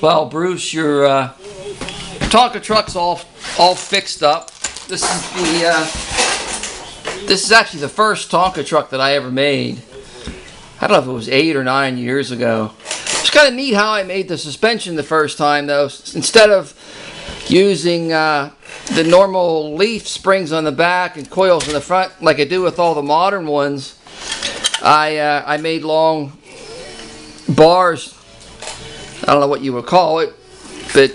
Well, Bruce, your Tonka truck's all fixed up. This is actually the first Tonka truck that I ever made. I don't know if it was 8 or 9 years ago. It's kind of neat how I made the suspension the first time, though. Instead of using the normal leaf springs on the back and coils in the front, like I do with all the modern ones, I made long bars. I don't know what you would call it, but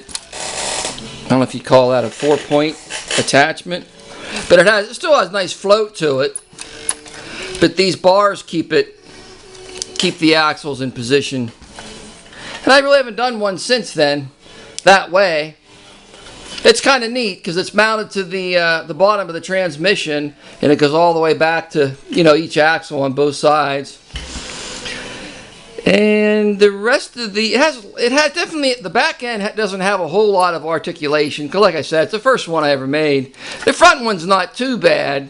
I don't know if you call that a 4-point attachment. But it still has nice float to it. But these bars keep the axles in position. And I really haven't done one since then that way. It's kind of neat because it's mounted to the bottom of the transmission, and it goes all the way back to, you know, each axle on both sides. And the rest of it has definitely, the back end doesn't have a whole lot of articulation, because like I said, it's the first one I ever made. The front one's not too bad,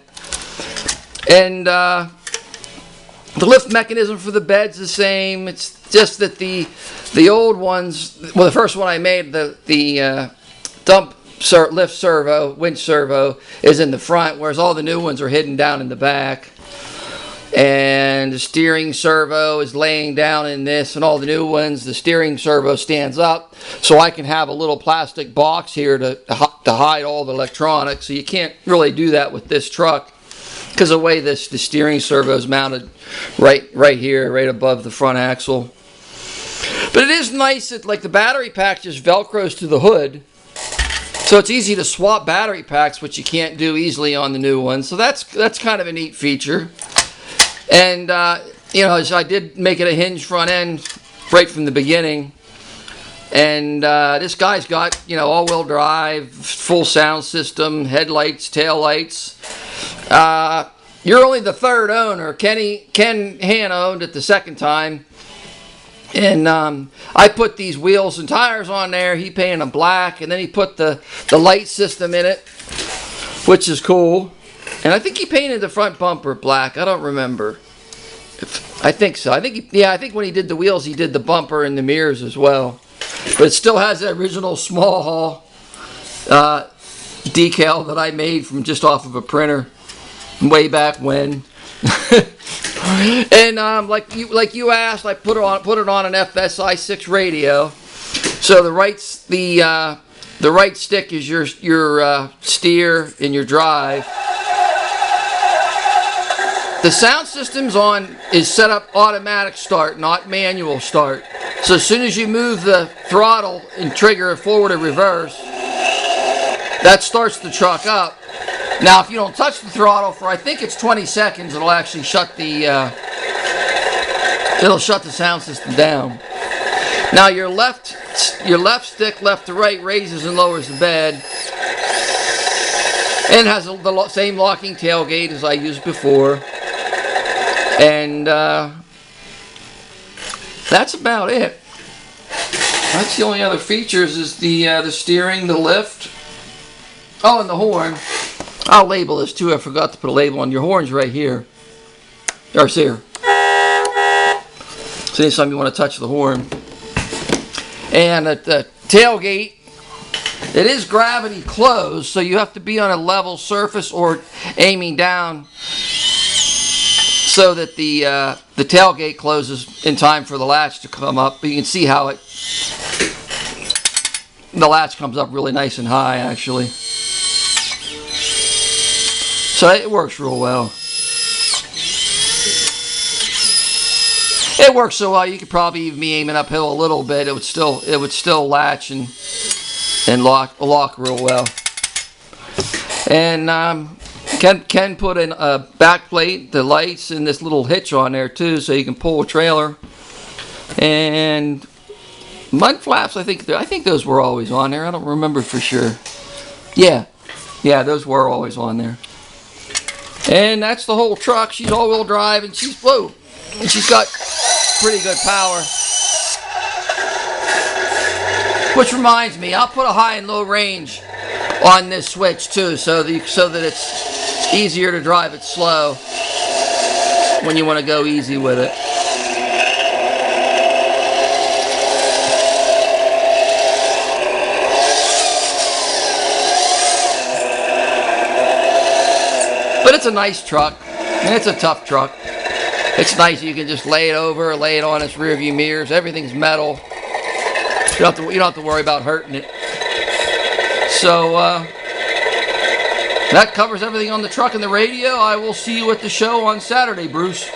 and the lift mechanism for the bed's the same. It's just that the old ones, well, the first one I made, the lift servo, winch servo, is in the front, whereas all the new ones are hidden down in the back. And the steering servo is laying down in this, and all the new ones, the steering servo stands up, so I can have a little plastic box here to hide all the electronics. So you can't really do that with this truck because of the way the steering servo is mounted right here, right above the front axle. But it is nice that, like, the battery pack just velcros to the hood, so it's easy to swap battery packs, which you can't do easily on the new ones. So that's kind of a neat feature. And, you know, I did make it a hinge front end right from the beginning. And this guy's got, you know, all-wheel drive, full sound system, headlights, taillights. You're only the third owner. Ken Han owned it the second time. And I put these wheels and tires on there. He painted them black. And then he put the light system in it, which is cool. And I think he painted the front bumper black. I don't remember. I think so. I think when he did the wheels, he did the bumper and the mirrors as well. But it still has that original small haul decal that I made from just off of a printer way back when. And like you asked, I put it on an FSI 6 radio. So the right stick is your steer and your drive. The sound system's is set up automatic start, not manual start. So as soon as you move the throttle and trigger forward or reverse, that starts the truck up. Now, if you don't touch the throttle for, I think it's 20 seconds, it'll actually shut the sound system down. Now, your left stick, left to right, raises and lowers the bed, and has the same locking tailgate as I used before. And that's about it. That's the only other features is the steering, the lift. Oh, and the horn. I'll label this too. I forgot to put a label on. Your horn's right here. Or it's here. So anytime you want to touch the horn. And at the tailgate, it is gravity closed, so you have to be on a level surface or aiming down so that the tailgate closes in time for the latch to come up. But you can see how the latch comes up really nice and high, actually. So it works real well. It works so well you could probably even be aiming uphill a little bit. It would still latch and lock real well. And Ken put in a back plate, the lights, and this little hitch on there too, so you can pull a trailer. And mud flaps, I think those were always on there. I don't remember for sure. Yeah, those were always on there. And that's the whole truck. She's all-wheel drive, and she's got pretty good power. Which reminds me, I'll put a high and low range on this switch too, so that it's easier to drive it slow when you want to go easy with it. But it's a nice truck, and it's a tough truck. It's nice. You can just lay it over, lay it on its rear view mirrors. Everything's metal. You don't have to worry about hurting it. So that covers everything on the truck and the radio. I will see you at the show on Saturday, Bruce.